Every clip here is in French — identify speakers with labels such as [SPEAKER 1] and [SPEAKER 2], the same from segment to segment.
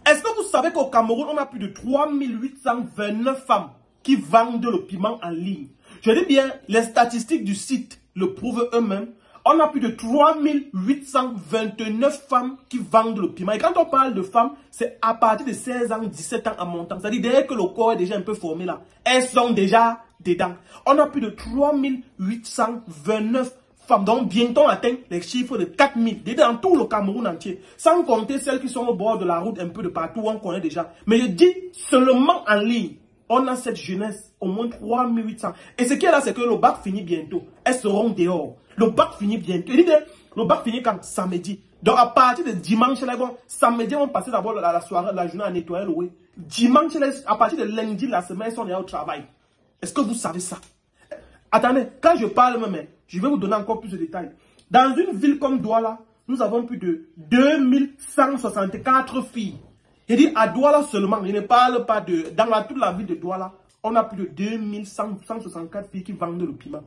[SPEAKER 1] Est-ce que vous savez qu'au Cameroun, on a plus de 3829 femmes qui vendent le piment en ligne? Je dis bien, les statistiques du site le prouvent eux-mêmes. On a plus de 3829 femmes qui vendent le piment. Et quand on parle de femmes, c'est à partir de 16 ans, 17 ans en montant. C'est-à-dire dès que le corps est déjà un peu formé là, elles sont déjà dedans. On a plus de 3829 femmes. Donc bientôt on atteint les chiffres de 4000. Dans tout le Cameroun entier. Sans compter celles qui sont au bord de la route un peu de partout, on connaît déjà. Mais je dis seulement en ligne. On a cette jeunesse, au moins 3800. Et ce qui est là, c'est que le bac finit bientôt. Elles seront dehors. Le bac finit bientôt. Le bac finit quand? Samedi. Donc à partir de dimanche, là, bon, samedi, on va passer d'abord la soirée, la journée à nettoyer le way. Dimanche, là, à partir de lundi, la semaine, ils sont déjà au travail. Est-ce que vous savez ça? Attendez, quand je parle même, je vais vous donner encore plus de détails. Dans une ville comme Douala, nous avons plus de 2164 filles. Je dis à Douala seulement, je ne parle pas de... toute la ville de Douala, on a plus de 2164 filles qui vendent le piment.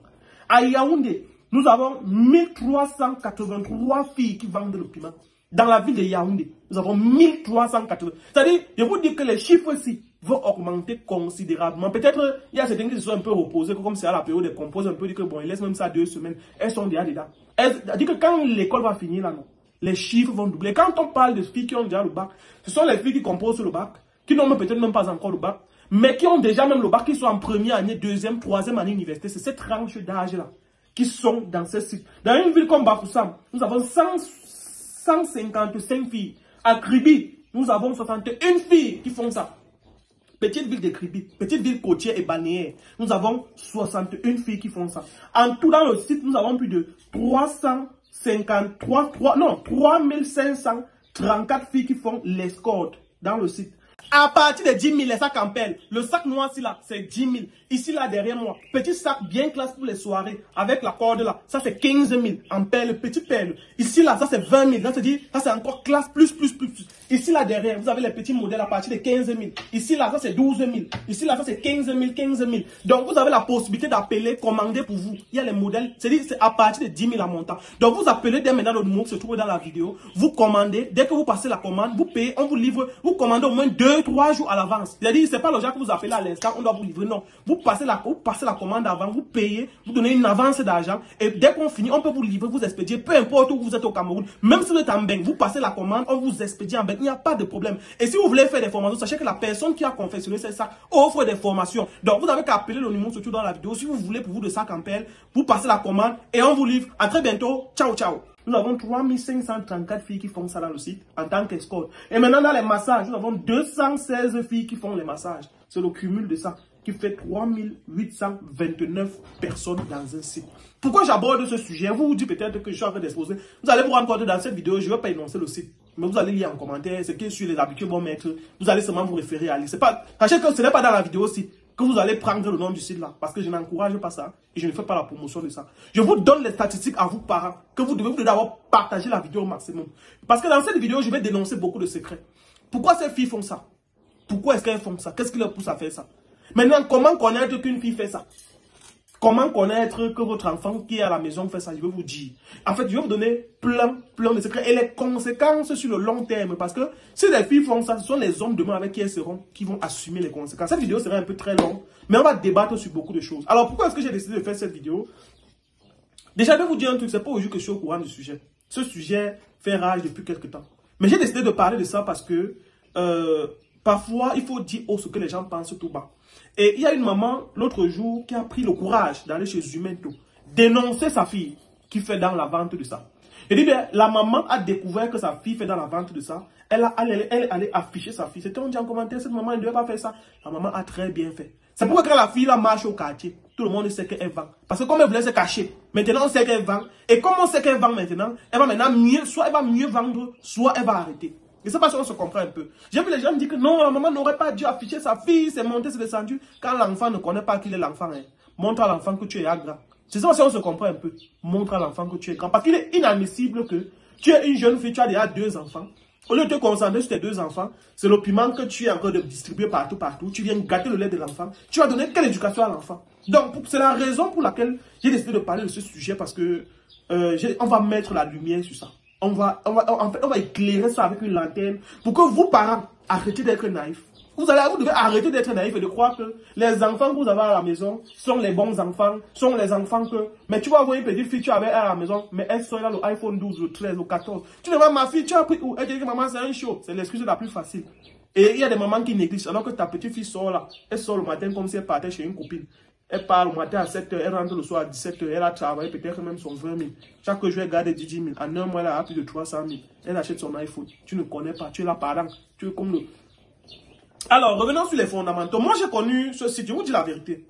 [SPEAKER 1] À Yaoundé, nous avons 1383 filles qui vendent le piment. Dans la ville de Yaoundé, nous avons 1380. C'est-à-dire, je vous dis que les chiffres ici vont augmenter considérablement. Peut-être, il y a certaines qui se sont un peu reposées, comme c'est à la période des composes, un peu dit que bon, ils laissent même ça 2 semaines. Elles sont déjà dedans. Elles disent que quand l'école va finir là, non, les chiffres vont doubler. Quand on parle de filles qui ont déjà le bac, ce sont les filles qui composent le bac, qui n'ont peut-être même pas encore le bac, mais qui ont déjà même le bac, qui sont en première année, deuxième, troisième année université. C'est cette tranche d'âge-là qui sont dans ce site. Dans une ville comme Bafoussam, nous avons 155 filles. À Kribi, nous avons 61 filles qui font ça. Petite ville de Kribi, petite ville côtière et balnéaire, nous avons 61 filles qui font ça. En tout dans le site, nous avons plus de 3534 filles qui font l'escorte dans le site. À partir de 10 000, les sacs en pelle. Le sac noir, ici, là, c'est 10 000. Ici, là, derrière moi, petit sac bien classe pour les soirées. Avec la corde, là, ça, c'est 15 000 en perle, petite perle. Ici, là, ça, c'est 20 000. Ça, se dit, ça, c'est encore classe plus. Ici, là, derrière, vous avez les petits modèles à partir de 15 000. Ici, là, ça, c'est 12 000. Ici, là, ça, c'est 15 000. Donc, vous avez la possibilité d'appeler, commander pour vous. Il y a les modèles. C'est-à-dire, c'est à partir de 10 000 à montant. Donc, vous appelez dès maintenant le numéro qui se trouve dans la vidéo. Vous commandez. Dès que vous passez la commande, vous payez, on vous livre. Vous commandez au moins 2-3 jours à l'avance. C'est-à-dire, c'est pas le genre que vous appelez à l'instant, on doit vous livrer. Non. Vous passez la commande avant, vous payez, vous donnez une avance d'argent. Et dès qu'on finit, on peut vous livrer, vous expédier. Peu importe où vous êtes au Cameroun. Même si vous êtes en Beng, vous passez la commande, on vous expédie en Beng. Il n'y a pas de problème. Et si vous voulez faire des formations, sachez que la personne qui a confectionné ces sacs offre des formations. Donc, vous avez qu'à appeler le numéro surtout dans la vidéo. Si vous voulez pour vous de sacs en pelle, vous passez la commande et on vous livre. À très bientôt. Ciao, ciao. Nous avons 3534 filles qui font ça dans le site en tant qu'escorte. Et maintenant, dans les massages, nous avons 216 filles qui font les massages. C'est le cumul de ça qui fait 3829 personnes dans un site. Pourquoi j'aborde ce sujet? Vous vous dites peut-être que je suis en train d'exposer. Vous allez vous rendre compte que dans cette vidéo, je ne vais pas énoncer le site. Mais vous allez lire en commentaire ce que sur les habitudes vont mettre. Vous allez seulement vous référer à lire. Sachez que ce n'est pas dans la vidéo aussi que vous allez prendre le nom du site là. Parce que je n'encourage pas ça. Et je ne fais pas la promotion de ça. Je vous donne les statistiques à vous parents. Que vous devez d'abord partager la vidéo au maximum. Parce que dans cette vidéo, je vais dénoncer beaucoup de secrets. Pourquoi ces filles font ça? Pourquoi est-ce qu'elles font ça? Qu'est-ce qui leur pousse à faire ça? Maintenant, comment connaître qu'une fille fait ça? Comment connaître que votre enfant qui est à la maison fait ça? Je vais vous dire. En fait, je vais vous donner plein de secrets et les conséquences sur le long terme. Parce que si les filles font ça, ce sont les hommes demain avec qui elles seront qui vont assumer les conséquences. Cette vidéo sera un peu très longue, mais on va débattre sur beaucoup de choses. Alors, pourquoi est-ce que j'ai décidé de faire cette vidéo? Déjà, je vais vous dire un truc, c'est pas aujourd'hui que je suis au courant du sujet. Ce sujet fait rage depuis quelques temps. Mais j'ai décidé de parler de ça parce que parfois, il faut dire ce que les gens pensent tout bas. Et il y a une maman, l'autre jour, qui a pris le courage d'aller chez Zumento, dénoncer sa fille qui fait dans la vente de ça. Et dit bien, la maman a découvert que sa fille fait dans la vente de ça. Elle allait afficher sa fille. C'était on dit en commentaire, cette maman ne devait pas faire ça. La maman a très bien fait. C'est pourquoi quand la fille là marche au quartier, tout le monde sait qu'elle vend. Parce que comme elle voulait se cacher, maintenant on sait qu'elle vend. Et comme on sait qu'elle vend maintenant, elle va maintenant mieux, soit elle va mieux vendre, soit elle va arrêter. Et c'est pas si on se comprend un peu. J'ai vu les gens me dire que non, la maman n'aurait pas dû afficher sa fille, c'est monté, c'est descendu. Quand l'enfant ne connaît pas qu'il est l'enfant, hein, montre à l'enfant que tu es grand. C'est ça si on se comprend un peu. Montre à l'enfant que tu es grand. Parce qu'il est inadmissible que tu es une jeune fille, tu as déjà 2 enfants. Au lieu de te concentrer sur tes 2 enfants, c'est le piment que tu es en train de distribuer partout. Tu viens gâter le lait de l'enfant. Tu vas donner quelle éducation à l'enfant? Donc, c'est la raison pour laquelle j'ai décidé de parler de ce sujet parce que on va mettre la lumière sur ça. En fait, on va éclairer ça avec une lanterne pour que vous, parents, arrêtez d'être naïf. Vous devez arrêter d'être naïf et de croire que les enfants que vous avez à la maison sont les bons enfants, sont les enfants que... Mais tu vas voir une petite fille, tu avais à la maison, mais elle sort là le iPhone 12, le 13, le 14. Tu demandes ma fille, tu as pris où? Elle dit que maman, c'est un show. C'est l'excuse la plus facile. Et il y a des mamans qui négligent, alors que ta petite fille sort là. Elle sort le matin comme si elle partait chez une copine. Elle part le matin à 7 h, elle rentre le soir à 17 h, elle a travaillé peut-être même son 20 000. Chaque jour, elle garde 10 000. En un mois, elle a plus de 300 000. Elle achète son iPhone. Tu ne connais pas, tu es là parent. Tu es comme le... Alors, revenons sur les fondamentaux. Moi, j'ai connu ce site, je vous dis la vérité.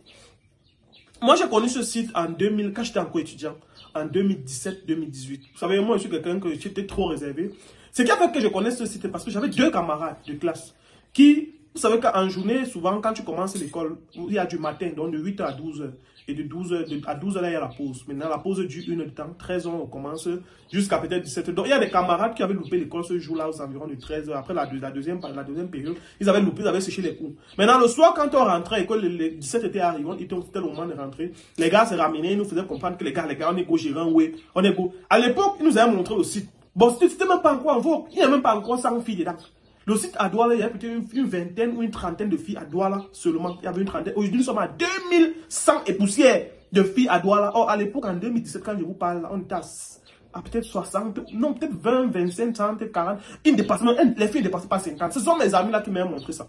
[SPEAKER 1] Moi, j'ai connu ce site en 2000, quand j'étais encore étudiant, en 2017-2018. Vous savez, moi, je suis quelqu'un que j'étais trop réservé. Ce qui a fait que je connais ce site, parce que j'avais 2 camarades de classe qui, vous savez qu'en journée, souvent, quand tu commences l'école, il y a du matin, donc de 8 h à 12 h. Et de 12 h à 12 h, là, il y a la pause. Maintenant, la pause dure 1 heure de temps. 13 h, on commence jusqu'à peut-être 17 h. Donc, il y a des camarades qui avaient loupé l'école ce jour-là aux environs de 13 h. Après la deuxième période, ils avaient loupé, ils avaient séché les cours. Maintenant, le soir, quand on rentrait et que les 17 était arrivé, c'était le moment de rentrer, les gars se ramenaient, ils nous faisaient comprendre que les gars, on est go gérant, ouais, on est go. À l'époque, ils nous avaient montré le site. Bon, c'était même pas encore en vogue. Il n'y a même pas encore 100 filles dedans. Le site à Douala, il y a peut-être une vingtaine ou une trentaine de filles à Douala seulement. Il y avait une trentaine. Aujourd'hui, nous sommes à 2100 et poussières de filles à Douala. Or, à l'époque, en 2017, quand je vous parle, on était à peut-être 60, non, peut-être 20, 25, 30, 40. Les filles ne dépassaient pas 50. Ce sont mes amis là qui m'ont montré ça.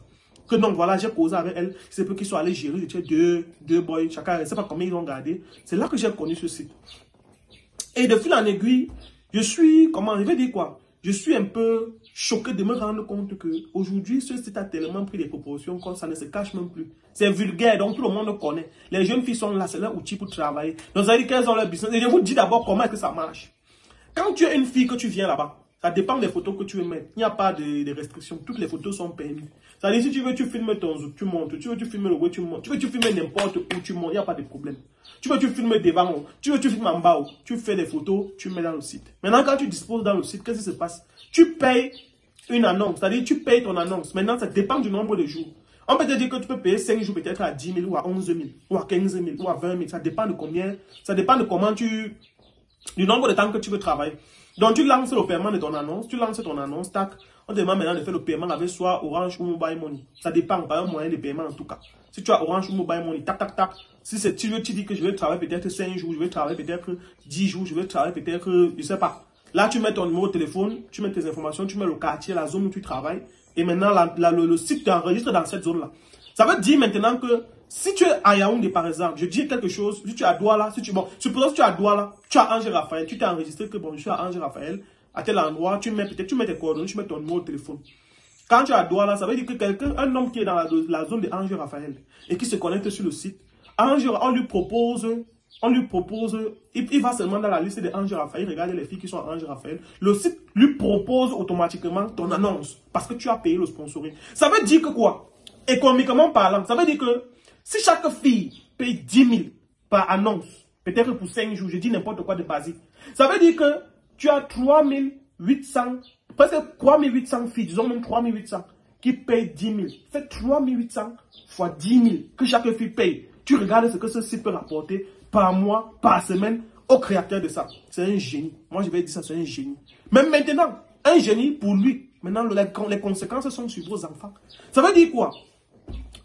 [SPEAKER 1] Que donc, voilà, j'ai causé avec elles. C'est peu qu'ils sont allés gérer deux boys. Chacun, je ne sais pas combien ils ont gardé. C'est là que j'ai connu ce site. Et de fil en aiguille, je suis, comment, je vais dire quoi? Je suis un peu choqué de me rendre compte que aujourd'hui ce site a tellement pris des proportions que ça ne se cache même plus. C'est vulgaire, donc tout le monde le connaît. Les jeunes filles sont là, c'est leur outil pour travailler. Donc ça veut dire qu'elles ont leur business. Et je vous dis d'abord comment est-ce que ça marche. Quand tu es une fille que tu viens là-bas, ça dépend des photos que tu veux mettre. Il n'y a pas de restrictions. Toutes les photos sont permises. Ça veut dire si tu veux, tu filmes ton zoom, tu montes. Tu veux, tu filmes le web, tu montes. Tu veux, tu filmes n'importe où, tu montes. Il n'y a pas de problème. Tu veux, tu filmes devant. Tu veux, tu filmes en bas. Tu fais des photos, tu mets dans le site. Maintenant, quand tu disposes dans le site, qu'est-ce qui se passe? Tu payes une annonce. C'est-à-dire, tu payes ton annonce. Maintenant, ça dépend du nombre de jours. On peut te dire que tu peux payer 5 jours peut-être à 10 000 ou à 11 000 ou à 15 000 ou à 20 000. Ça dépend de combien. Ça dépend de comment du nombre de temps que tu veux travailler. Donc, tu lances le paiement de ton annonce, tu lances ton annonce, tac. On te demande maintenant de faire le paiement avec soit Orange ou Mobile Money. Ça dépend, par un moyen de paiement en tout cas. Si tu as Orange ou Mobile Money, tac, tac, tac. Si tu dis que je vais travailler peut-être 5 jours, je vais travailler peut-être 10 jours, je vais travailler peut-être, je ne sais pas. Là, tu mets ton numéro de téléphone, tu mets tes informations, tu mets le quartier, la zone où tu travailles. Et maintenant, le site t'enregistre dans cette zone-là. Ça veut dire maintenant que si tu es à Yaoundé, par exemple, je dis quelque chose, si tu es à Douala, supposons que tu es à Douala, tu as Ange Raphaël, tu t'es enregistré que bon, je suis à Ange Raphaël, à tel endroit, tu mets tes coordonnées, tu mets ton numéro de téléphone. Quand tu es à Douala, ça veut dire que un homme qui est dans la zone de Ange Raphaël et qui se connecte sur le site, on lui propose, il va seulement dans la liste de Ange Raphaël, regardez les filles qui sont à Ange Raphaël, le site lui propose automatiquement ton annonce parce que tu as payé le sponsoring. Ça veut dire que quoi? Économiquement parlant, ça veut dire que si chaque fille paye 10 000 par annonce, peut-être pour 5 jours, je dis n'importe quoi de basique, ça veut dire que tu as 3800, presque 3800 filles, disons même 3800, qui payent 10 000. Fais 3800 fois 10 000 que chaque fille paye. Tu regardes ce que ce site peut rapporter par mois, par semaine au créateur de ça. C'est un génie. Moi, je vais dire ça, c'est un génie. Même maintenant, un génie pour lui. Maintenant, les conséquences sont sur vos enfants. Ça veut dire quoi?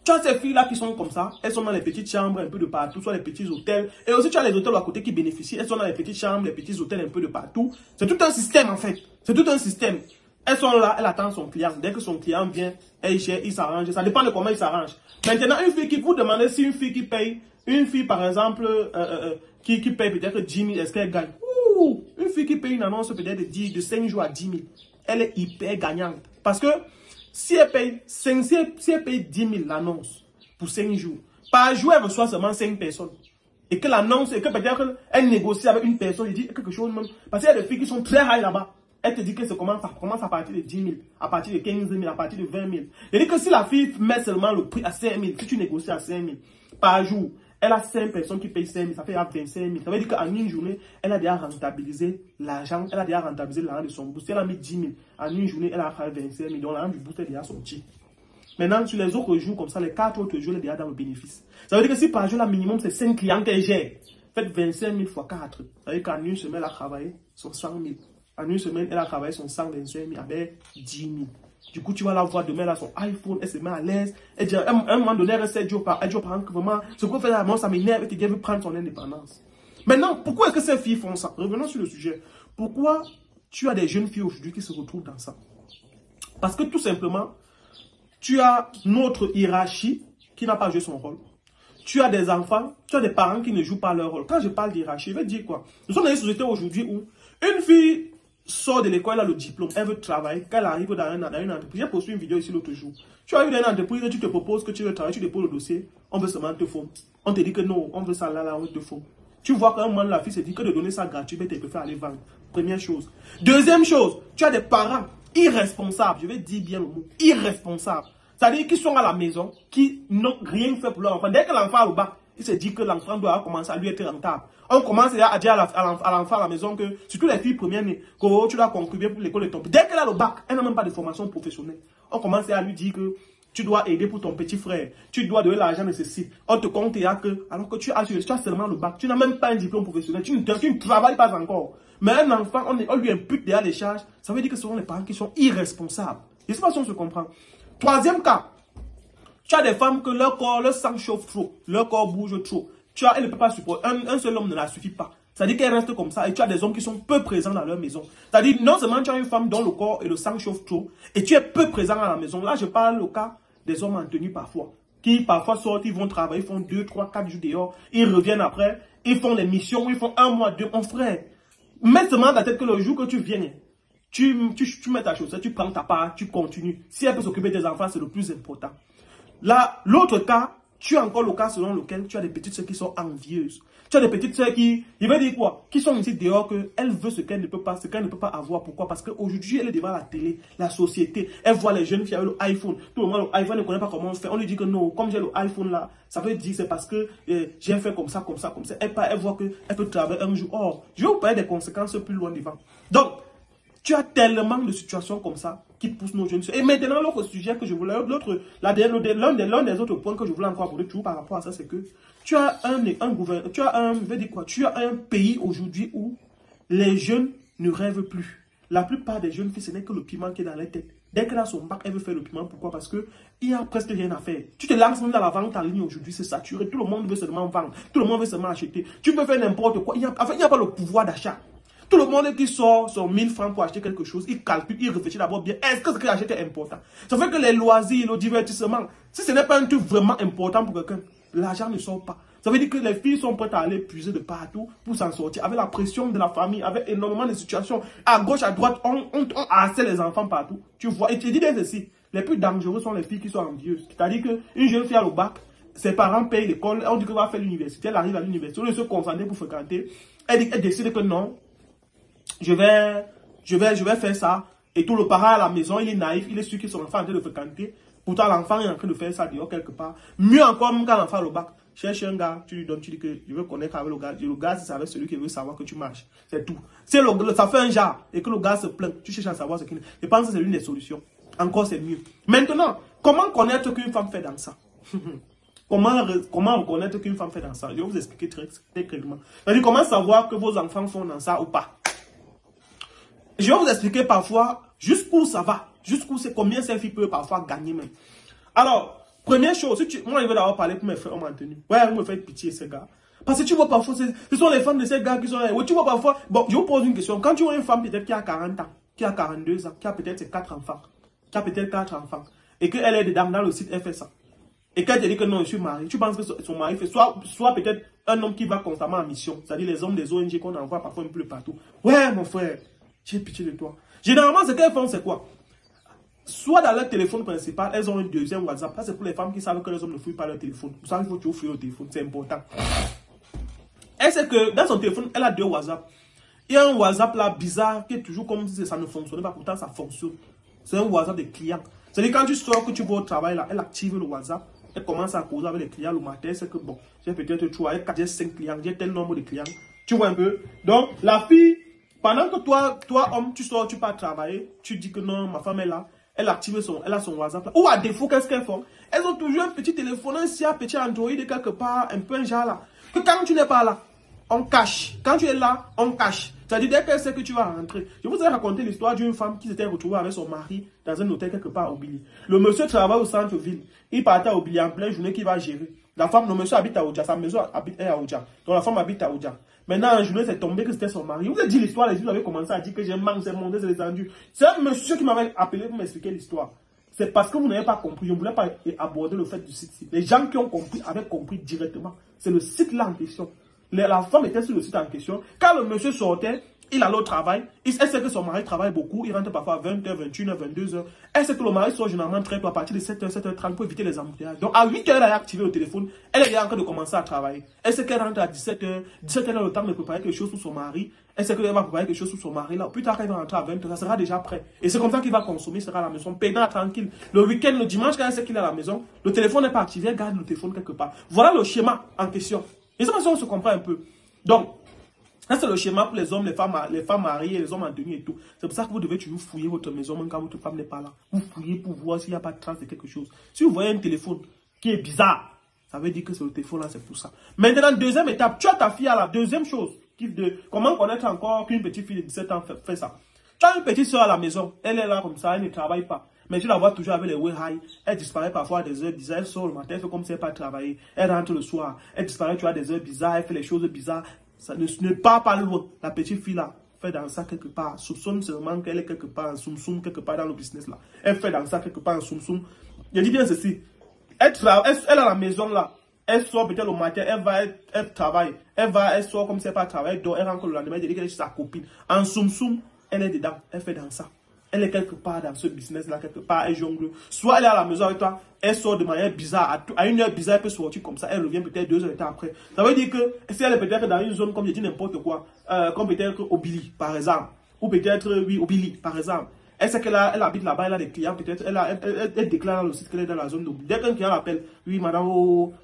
[SPEAKER 1] Tu as ces filles-là qui sont comme ça, elles sont dans les petites chambres un peu de partout, soit les petits hôtels. Et aussi, tu as les hôtels à côté qui bénéficient, elles sont dans les petites chambres, les petits hôtels un peu de partout. C'est tout un système en fait. C'est tout un système. Elles sont là, elle attend son client. Dès que son client vient, elle gère, il s'arrange. Ça dépend de comment il s'arrange. Maintenant, une fille qui vous demandez si une fille qui paye, une fille par exemple, qui paye peut-être 10 000, est-ce qu'elle gagne? Ouh, une fille qui paye une annonce peut-être de 5 jours à 10 000, elle est hyper gagnante. Parce que si elle paye 10 000 l'annonce pour 5 jours, par jour, elle reçoit seulement 5 personnes. Et que l'annonce, et que peut-être elle négocie avec une personne, elle dit quelque chose même. Parce qu'il y a des filles qui sont très high là-bas. Elle te dit que ça commence à partir de 10 000, à partir de 15 000, à partir de 20 000. Elle dit que si la fille met seulement le prix à 5 000, si tu négocies à 5 000 par jour, elle a 5 personnes qui payent 5 000, ça fait 25 000. Ça veut dire qu'en une journée, elle a déjà rentabilisé l'argent, de son boost. Elle a mis 10 000. En une journée, elle a fait 25 000. Donc l'argent du boost est déjà sorti. Maintenant, sur les autres jours, comme ça, les 4 autres jours, elle est déjà dans le bénéfice. Ça veut dire que si par jour, la minimum, c'est 5 clients qu'elle gère, faites 25 000 fois 4. Ça veut dire qu'en une semaine, elle a travaillé son 100 000. En une semaine, elle a travaillé son 125 000 avec 10 000. Du coup, tu vas la voir demain, elle a son iPhone, elle se met à l'aise. Elle dit, à un moment donné, elle reste 7 jours par an, que vraiment, ce qu'on fait là, moi, ça m'énerve, elle te dit, elle veut prendre son indépendance. Maintenant, pourquoi est-ce que ces filles font ça? Revenons sur le sujet. Pourquoi tu as des jeunes filles aujourd'hui qui se retrouvent dans ça? Parce que tout simplement, tu as notre hiérarchie qui n'a pas joué son rôle. Tu as des enfants, tu as des parents qui ne jouent pas leur rôle. Quand je parle d'hiérarchie, je veux dire quoi? Nous sommes dans une société aujourd'hui où une fille sort de l'école, elle a le diplôme, elle veut travailler, quand elle arrive dans une entreprise. J'ai posté une vidéo ici l'autre jour. Tu arrives dans une entreprise, tu te proposes que tu veux travailler, tu déposes le dossier, on veut seulement te former. On te dit que non, on veut ça là, on te forme. Tu vois qu'à un moment, la fille se dit que de donner ça gratuit, mais tu préfères aller vendre. Première chose. Deuxième chose, tu as des parents irresponsables, je vais dire bien le mot, irresponsables. C'est-à-dire qu'ils sont à la maison, qui n'ont rien fait pour leur enfant. Dès que l'enfant a le bac, il se dit que l'enfant doit commencer à lui être rentable. On commence à dire à l'enfant à la maison que, surtout les filles premières nées, que tu dois contribuer pour l'école de ton. Dès qu'elle a le bac, elle n'a même pas de formation professionnelle. On commence à lui dire que tu dois aider pour ton petit frère, tu dois donner l'argent nécessaire. On te compte que, alors que tu as seulement le bac, tu n'as même pas un diplôme professionnel, tu ne travailles pas encore. Mais un enfant, on lui impute derrière les charges, ça veut dire que ce sont les parents qui sont irresponsables. Je ne sais pas si on se comprend. Troisième cas, tu as des femmes que leur corps, leur sang chauffe trop, leur corps bouge trop. Elle ne peut pas supporter, un seul homme ne la suffit pas. C'est-à-dire qu'elle reste comme ça et tu as des hommes qui sont peu présents dans leur maison. C'est-à-dire non seulement tu as une femme dont le corps et le sang chauffent trop et tu es peu présent à la maison. Là, je parle au cas des hommes en tenue parfois, qui parfois sortent, ils vont travailler, ils font 2, 3, 4 jours dehors, ils reviennent après, ils font les missions, ils font 1 mois, 2, mon frère. Mets seulement dans la tête que le jour que tu viens, tu mets ta chaussette, tu prends ta part, tu continues. Si elle peut s'occuper des enfants, c'est le plus important. Là, l'autre cas, tu as encore le cas selon lequel tu as des petites soeurs qui sont envieuses. Tu as des petites soeurs qui, il veut dire quoi? Qui sont ici dehors qu'elle veut ce qu'elle ne peut pas, avoir. Pourquoi? Parce qu'aujourd'hui, elle est devant la télé, la société. Elle voit les jeunes filles avec l'iPhone. Tout le monde, l'iPhone ne connaît pas comment on fait. On lui dit que non, comme j'ai l'iPhone là, ça veut dire que c'est parce que j'ai fait comme ça, comme ça, comme ça. Elle voit qu'elle peut travailler un jour. Oh, je vais vous parler des conséquences plus loin devant. Donc, tu as tellement de situations comme ça qui poussent nos jeunes. Et maintenant, l'autre sujet que je voulais, l'un des autres points que je voulais encore aborder toujours par rapport à ça, c'est que tu as un pays aujourd'hui où les jeunes ne rêvent plus. La plupart des jeunes filles, ce n'est que le piment qui est dans leur tête. Dès qu'elle a son bac, elle veut faire le piment. Pourquoi? Parce qu'il n'y a presque rien à faire. Tu te lances même dans la vente en ligne aujourd'hui, c'est saturé. Tout le monde veut seulement vendre. Tout le monde veut seulement acheter. Tu peux faire n'importe quoi. Il n'y a pas le pouvoir d'achat. Tout le monde qui sort son 1000 francs pour acheter quelque chose, il calcule, il réfléchit d'abord bien. Est-ce que ce qu'il achète est important? Ça fait que les loisirs, le divertissement, si ce n'est pas un truc vraiment important pour quelqu'un, l'argent ne sort pas. Ça veut dire que les filles sont prêtes à aller puiser de partout pour s'en sortir. Avec la pression de la famille, avec énormément de situations. À gauche, à droite, on harcèle les enfants partout. Tu vois, et tu dis ceci, les plus dangereux sont les filles qui sont envieuses. C'est-à-dire qu'une jeune fille a le bac, ses parents payent l'école, on dit qu'elle va faire l'université, elle arrive à l'université, on se concentrer pour fréquenter. Elle décide que non. Je vais faire ça. Et tout le parent à la maison, il est naïf, il est sûr que son enfant est en train de fréquenter. Pourtant, l'enfant est en train de faire ça dehors quelque part. Mieux encore, même quand l'enfant a le bac, cherche un gars, tu lui donnes, tu dis que je veux connaître avec le gars. Le gars, c'est avec celui qui veut savoir que tu marches. C'est tout. Si ça fait un genre et que le gars se plaint, tu cherches à savoir ce qu'il est. Je pense que c'est l'une des solutions. Encore, c'est mieux. Maintenant, comment connaître qu'une femme fait dans ça? Comment reconnaître qu'une femme fait dans ça? Je vais vous expliquer très clairement. C'est-à-dire, comment savoir que vos enfants font dans ça ou pas? Je vais vous expliquer parfois jusqu'où ça va, jusqu'où c'est combien ces filles peuvent parfois gagner même. Alors, première chose, moi je vais d'abord parler pour mes frères hommes en tenue. Ouais, vous me faites pitié ces gars. Parce que tu vois parfois, ce sont les femmes de ces gars qui sont là. Ouais, tu vois parfois, bon, je vous pose une question. Quand tu vois une femme peut-être qui a 40 ans, qui a 42 ans, qui a peut-être ses 4 enfants, et qu'elle est dedans dans le site, elle fait ça. Et qu'elle te dit que non, je suis marié, tu penses que son mari fait soit peut-être un homme qui va constamment en mission, c'est-à-dire les hommes des ONG qu'on envoie parfois un peu partout. Ouais, mon frère. J'ai pitié de toi. Généralement, ce qu'elles font, c'est quoi? Soit dans leur téléphone principal, elles ont un deuxième WhatsApp. Ça, c'est pour les femmes qui savent que les hommes ne fouillent pas leur téléphone. Pour ça, il faut toujours fouiller le téléphone. C'est important. Elle sait que dans son téléphone, elle a 2 WhatsApp. Il y a un WhatsApp là bizarre qui est toujours comme si ça ne fonctionnait pas. Pourtant, ça fonctionne. C'est un WhatsApp des clients. C'est-à-dire quand tu sors, que tu vas au travail là, elle active le WhatsApp. Elle commence à causer avec les clients le matin. C'est que bon, j'ai peut-être 3, j'ai 5 clients, j'ai tel nombre de clients. Tu vois un peu? Donc, la fille. Pendant que toi, homme, tu sors, tu pars travailler, tu dis que non, ma femme est là, elle active elle a son WhatsApp là. Ou à défaut, qu'est-ce qu'elles font? Elles ont toujours un petit téléphone, un petit Android quelque part, un peu un genre là. Que quand tu n'es pas là, on cache. Quand tu es là, on cache. C'est-à-dire, dès qu'elle sait que tu vas rentrer. Je vous ai raconté l'histoire d'une femme qui s'était retrouvée avec son mari dans un hôtel quelque part à Obili. Le monsieur travaille au centre-ville. Il partait à Obili en pleine journée qu'il va gérer. La femme, le monsieur habite à Oudja. Sa maison habite à Oudja. Donc la femme habite à Oudja. Maintenant, en journée, c'est tombé que c'était son mari. Je vous ai dit l'histoire, les gens avaient commencé à dire que j'ai manqué, c'est monté, c'est descendu. C'est un monsieur qui m'avait appelé pour m'expliquer l'histoire. C'est parce que vous n'avez pas compris. Je ne voulais pas aborder le fait du site. Les gens qui ont compris avaient compris directement. C'est le site là en question. La femme était sur le site en question. Quand le monsieur sortait, il allait au travail. Elle sait que son mari travaille beaucoup. Il rentre parfois à 20h, 21h, 22h. Elle sait que le mari sort généralement très tôt à partir de 7h, 7h30 pour éviter les embouteillages. Donc à 8h, elle a activé le téléphone. Elle est déjà en train de commencer à travailler. Elle sait qu'elle rentre à 17h. 17h, elle a le temps de préparer quelque chose pour son mari. Elle sait qu'elle va préparer quelque chose pour son mari. Là, plus tard, elle va rentrer à 20h. Ça sera déjà prêt. Et c'est comme ça qu'il va consommer. Il sera à la maison, payant tranquille. Le week-end, le dimanche, quand elle sait qu'il est à la maison, le téléphone n'est pas activé. Elle garde le téléphone quelque part. Voilà le schéma en question. Et ça, on se comprend un peu. Donc, ça c'est le schéma pour les hommes, les femmes mariées, les hommes en tenue et tout. C'est pour ça que vous devez toujours fouiller votre maison, même quand votre femme n'est pas là. Vous fouillez pour voir s'il n'y a pas de trace de quelque chose. Si vous voyez un téléphone qui est bizarre, ça veut dire que c'est le téléphone là, c'est pour ça. Maintenant, deuxième étape, tu as ta fille à la deuxième chose. Comment connaître encore qu'une petite fille de 17 ans fait ça? Tu as une petite soeur à la maison, elle est là comme ça, elle ne travaille pas. Mais tu la vois toujours avec les high. Elle disparaît parfois à des heures bizarres. Elle sort le matin, elle fait comme si elle n'a pas travaillé. Elle rentre le soir. Elle disparaît, tu as des heures bizarres. Elle fait les choses bizarres. Ça ne part pas loin. La petite fille là fait dans ça quelque part. Soupçonne seulement qu'elle est quelque part en soum-soum, quelque part dans le business là. Elle fait dans ça quelque part en soum-soum. Je dis bien ceci. Elle a la maison là. Elle sort peut-être le matin. Elle travaille. Elle sort comme si elle n'a pas travaillé. Donc elle rentre le lendemain. Elle dit qu'elle est chez sa copine. En soum-soum, elle est dedans. Elle fait dans ça. Elle est quelque part dans ce business-là, quelque part, elle jongle. Soit elle est à la maison avec toi, elle sort de manière bizarre. À une heure bizarre, elle peut sortir comme ça. Elle revient peut-être 2 heures de temps après. Ça veut dire que si elle est peut-être dans une zone, comme je dis n'importe quoi, comme peut-être Obili, par exemple. Ou peut-être, oui, Obili, par exemple. Elle sait qu'elle habite là-bas, elle a des clients, peut-être, elle déclare dans le site qu'elle est dans la zone d'Obili. Dès qu'un client l'appelle, oui, madame,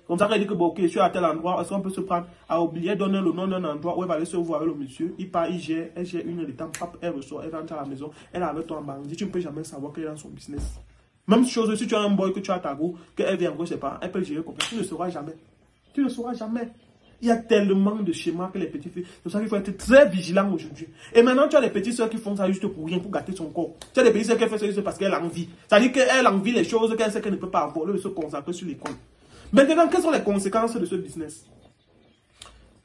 [SPEAKER 1] comme ça, elle dit que, bon, ok, je suis à tel endroit, est-ce qu'on peut se prendre à Obili, elle donne le nom d'un endroit où elle va aller se voir avec le monsieur, il part, elle gère 1 heure de temps, hop, elle ressort, elle rentre à la maison, elle est avec toi en banque, dit, tu ne peux jamais savoir qu'elle est dans son business. Même chose, si tu as un boy que tu as à ta go, qu'elle vient encore, je sais pas, elle peut le gérer comme ça, tu ne le sauras jamais. Tu ne le sauras jamais. Il y a tellement de schémas que les petites filles. C'est pour ça qu'il faut être très vigilant aujourd'hui. Et maintenant, tu as des petites soeurs qui font ça juste pour rien, pour gâter son corps. Tu as des petites soeurs qui font ça juste parce qu'elles ont envie. C'est-à-dire qu'elles ont envie les choses qu'elles sait qu'elles ne peuvent pas avoir, de se consacrer sur l'école. Maintenant, quelles sont les conséquences de ce business?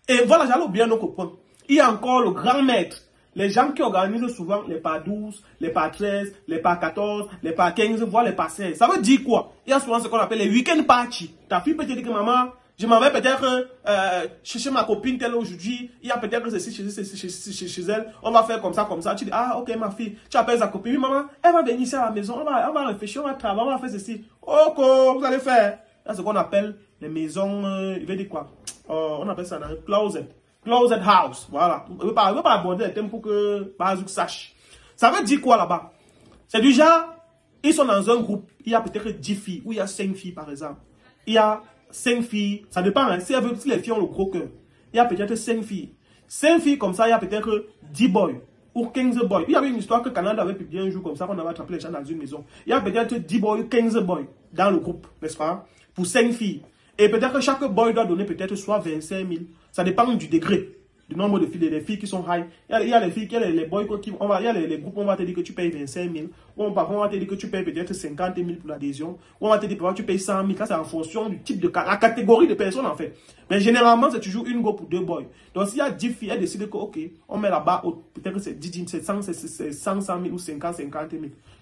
[SPEAKER 1] Et voilà, j'allais oublier un autre point. Il y a encore le grand maître. Les gens qui organisent souvent les pas 12, les pas 13, les pas 14, les pas 15, voire les pas 16. Ça veut dire quoi? Il y a souvent ce qu'on appelle les week-end parties. Ta fille peut te dire que maman, je m'en vais peut-être chercher ma copine telle aujourd'hui. Il y a peut-être ceci chez elle. On va faire comme ça. Tu dis, ah, ok, ma fille. Tu appelles sa copine. Oui, maman, elle va venir ici à la maison. On va réfléchir, on va travailler, on va faire ceci. Ok, vous allez faire. C'est ce qu'on appelle les maisons, il veut dire quoi? On appelle ça dans le closet house. Voilà. On ne veut pas aborder les thèmes pour que Bazouk sache. Ça veut dire quoi là-bas? C'est du genre, ils sont dans un groupe. Il y a peut-être 10 filles, ou il y a 5 filles par exemple. Il y a 5 filles, ça dépend, hein. Si les filles ont le gros cœur, il y a peut-être 5 filles. 5 filles comme ça, il y a peut-être 10 boys ou 15 boys. Il y avait une histoire que Canada avait publié un jour comme ça, qu'on avait attrapé les gens dans une maison. Il y a peut-être 10 boys, 15 boys dans le groupe, n'est-ce pas? Pour 5 filles. Et peut-être que chaque boy doit donner peut-être soit 25 000. Ça dépend du degré, du nombre de filles, des filles qui sont high. Il y a les filles, il y a les boys qui, il y a les groupes, on va te dire que tu payes 25 000. Ou on va te dire que tu payes peut-être 50 000 pour l'adhésion. Ou on va te dire que tu payes 100 000. Ça, c'est en fonction du type de la catégorie de personnes, en fait. Mais généralement, c'est toujours une go pour 2 boys. Donc, s'il y a 10 filles, elles décident que, ok, on met là-bas, peut-être que c'est 100 000 ou 50 000.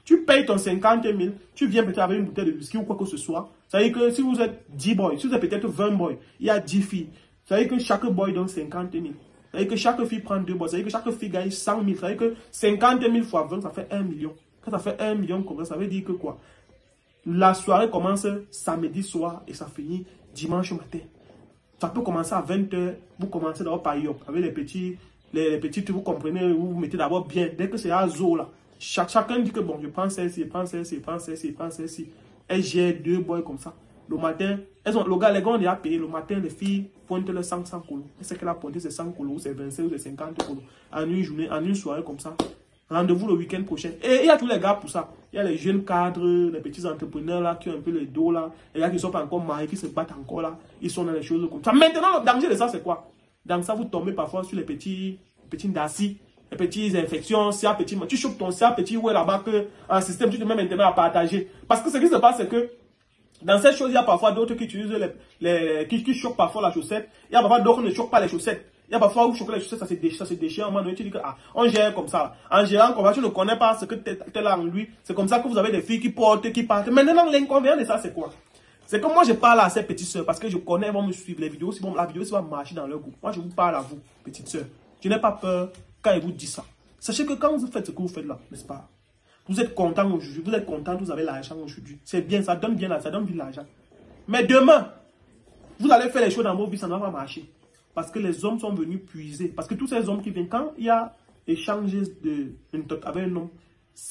[SPEAKER 1] Tu payes ton 50 000, tu viens peut-être avec une bouteille de whisky ou quoi que ce soit. Ça veut dire que si vous êtes 10 boys, si vous êtes peut-être 20 boys, il y a 10 filles. Ça veut dire que chaque boy donne 50 000. Ça veut dire que chaque fille prend 2 boys. Ça veut dire que chaque fille gagne 100 000. Ça veut dire que 50 000 fois 20, ça fait 1 million. Quand ça fait 1 million comme ça veut dire que quoi? La soirée commence samedi soir et ça finit dimanche matin. Ça peut commencer à 20 h. Vous commencez d'abord par Yop. Avec les petits, vous comprenez, vous mettez d'abord bien. Dès que c'est à Zo là, chacun dit que bon, je prends celle-ci, je prends celle-ci, je prends celle-ci, je prends celle-ci. Elle gère 2 boys comme ça. Le matin, les gars, on est à payer. Le matin, les filles pointent le 100 colos. Et ce qu'elle a pointé, c'est 100 colos, c'est 25 ou c'est 50 colos. En une journée, en une soirée comme ça. Rendez-vous le week-end prochain. Et il y a tous les gars pour ça. Il y a les jeunes cadres, les petits entrepreneurs là, qui ont un peu les dos là. Les gars qui ne sont pas encore mariés, qui se battent encore là. Ils sont dans les choses comme ça. Maintenant, le danger de ça, c'est quoi? Dans ça, vous tombez parfois sur les petits dacis, les petites infections, tu chopes ton petit ouais là-bas que un système, tu te mets maintenant à partager. Parce que ce qui se passe, c'est que dans ces choses, il y a parfois d'autres qui utilisent qui choquent parfois la chaussette. Il y a parfois d'autres qui ne choquent pas les chaussettes. Il y a parfois où choquer les chaussettes, ça se déchire. À un moment donné, tu dis que, on gère comme ça. En gérant comme ça, tu ne connais pas ce que tu as en lui. C'est comme ça que vous avez des filles qui portent, qui partent. Maintenant, l'inconvénient de ça, c'est quoi? C'est comme moi, je parle à ces petites sœurs parce que je connais, elles vont me suivre les vidéos. La vidéo, ça va marcher dans leur goût. Moi, je vous parle à vous, petites sœurs. Je n'ai pas peur quand ils vous disent ça. Sachez que quand vous faites ce que vous faites là, n'est-ce pas? Vous êtes content aujourd'hui, vous êtes content, vous avez l'argent aujourd'hui. C'est bien, ça donne bien, ça donne de l'argent. Mais demain, vous allez faire les choses dans vos vies, ça ne va pas marcher. Parce que les hommes sont venus puiser. Parce que tous ces hommes qui viennent, quand il y a échange avec un homme,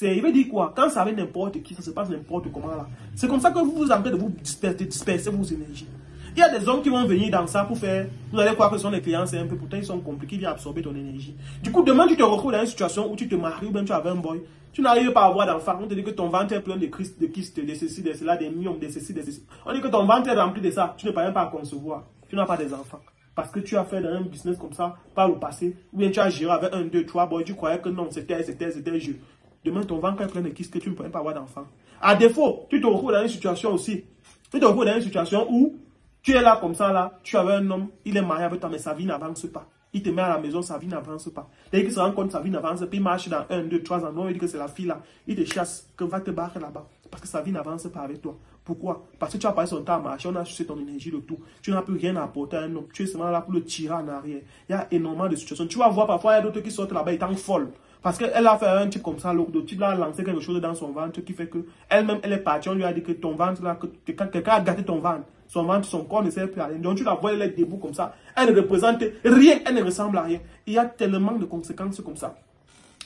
[SPEAKER 1] il veut dire quoi? Quand ça avec n'importe qui, ça se passe n'importe comment là. C'est comme ça que vous vous empêchez de vous disperser vos énergies. Il y a des hommes qui vont venir dans ça pour faire. Vous allez croire que ce sont des clients, c'est un peu, pourtant ils sont compliqués, ils viennent absorber ton énergie. Du coup, demain tu te retrouves dans une situation où tu te maries ou bien tu avais un boy. Tu n'arrives pas à avoir d'enfant. On te dit que ton ventre est plein de kystes, de ceci, de cela, des myomes, de ceci, de ceci. On dit que ton ventre est rempli de ça. Tu ne parviens pas à concevoir. Tu n'as pas des enfants. Parce que tu as fait dans un business comme ça par le passé. Ou bien tu as géré avec 1, 2, 3 boys. Tu croyais que non, c'était un jeu. Demain, ton ventre est plein de kystes que tu ne peux pas avoir d'enfant. À défaut, tu te retrouves dans une situation aussi. Tu te retrouves dans une situation où tu es là comme ça, là. Tu avais un homme, il est marié avec toi, mais sa vie n'avance pas. Il te met à la maison, sa vie n'avance pas. Dès qu'il se rend compte, sa vie n'avance pas. Il marche dans 1, 2, 3 ans. Il dit que c'est la fille là. Il te chasse, que va te barrer là-bas. Parce que sa vie n'avance pas avec toi. Pourquoi? Parce que tu as passé son temps à marcher, on a sucé ton énergie, le tout. Tu n'as plus rien à apporter à un homme. Tu es seulement là pour le tirer en arrière. Il y a énormément de situations. Tu vas voir parfois, il y a d'autres qui sortent là-bas, étant folles. Parce qu'elle a fait un type comme ça, le type là a lancé quelque chose dans son ventre qui fait que elle-même, elle est partie. On lui a dit que ton ventre là, que quelqu'un a gâté ton ventre. Son ventre, son corps ne sert plus à rien. Donc tu la vois, elle est debout comme ça. Elle ne représente rien, elle ne ressemble à rien. Il y a tellement de conséquences comme ça.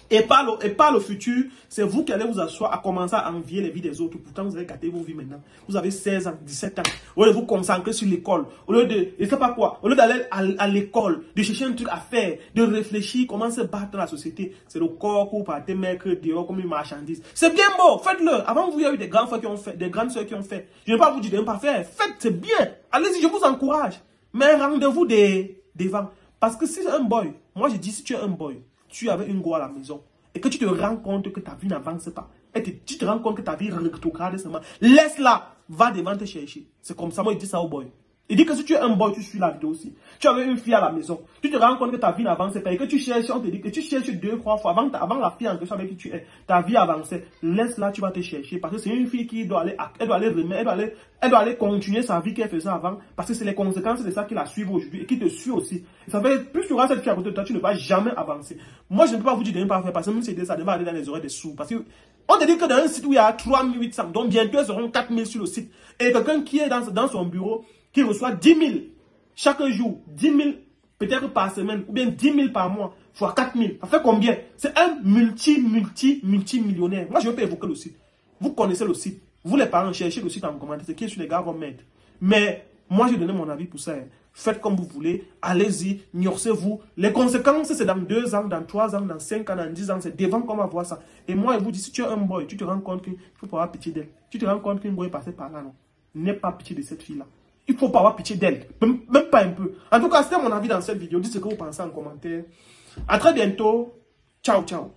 [SPEAKER 1] Et par le futur, c'est vous qui allez vous asseoir à commencer à envier les vies des autres. Pourtant, vous avez gâté vos vies maintenant. Vous avez 16 ans, 17 ans. Au lieu de vous concentrer sur l'école, au lieu de, je sais pas quoi, au lieu d'aller à l'école, de chercher un truc à faire, de réfléchir, comment se battre dans la société. C'est le corps pour partez mettre dehors comme une marchandise. C'est bien beau, faites-le. Avant vous, il y a eu des grands frères qui ont fait, des grandes soeurs qui ont fait. Je ne vais pas vous dire de ne pas faire. Faites, c'est bien. Allez-y, je vous encourage. Mais rendez-vous devant. Parce que si c'est un boy, moi je dis si tu es un boy, tu avais une go à la maison et que tu te rends compte que ta vie n'avance pas et tu te rends compte que ta vie rétrograde seulement, laisse-la, va devant te chercher. C'est comme ça, moi je dis ça au boy. Il dit que si tu es un boy, tu suis la vidéo aussi. Tu avais une fille à la maison, tu te rends compte que ta vie n'avance pas et que tu cherches, on te dit que tu cherches 2, 3 fois avant la fille en question avec qui tu es, ta vie avançait. Laisse-la, tu vas te chercher parce que c'est une fille qui doit aller, elle doit aller continuer sa vie qu'elle faisait avant parce que c'est les conséquences de ça qui la suivent aujourd'hui et qui te suit aussi. Et ça fait plus tu auras cette fille à côté de toi, tu ne vas jamais avancer. Moi, je ne peux pas vous dire de ne pas faire parce que même si ça devrait aller dans les oreilles des sourds. Parce que on te dit que dans un site où il y a 3800, donc bientôt ils seront 4000 sur le site. Et quelqu'un qui est dans son bureau, qui reçoit 10 000 chaque jour, 10 000 peut-être par semaine, ou bien 10 000 par mois, fois 4 000. Ça fait combien? C'est un multimillionnaire. Moi, je ne vais pas évoquer le site. Vous connaissez le site. Vous, les parents, cherchez le site en commentaire. C'est qui est sur les gars vont mettre. Mais moi, j'ai donné mon avis pour ça. Faites comme vous voulez. Allez-y. Niorsez-vous. Les conséquences, c'est dans 2 ans, dans 3 ans, dans 5 ans, dans 10 ans. C'est devant qu'on va voir ça. Et moi, je vous dis, si tu es un boy, tu te rends compte qu'il faut pas avoir pitié d'elle. Tu te rends compte qu'une boy est passée par là, non? N'aie pas pitié de cette fille-là. Il ne faut pas avoir pitié d'elle. Même pas un peu. En tout cas, c'était mon avis dans cette vidéo. Dites ce que vous pensez en commentaire. À très bientôt. Ciao, ciao.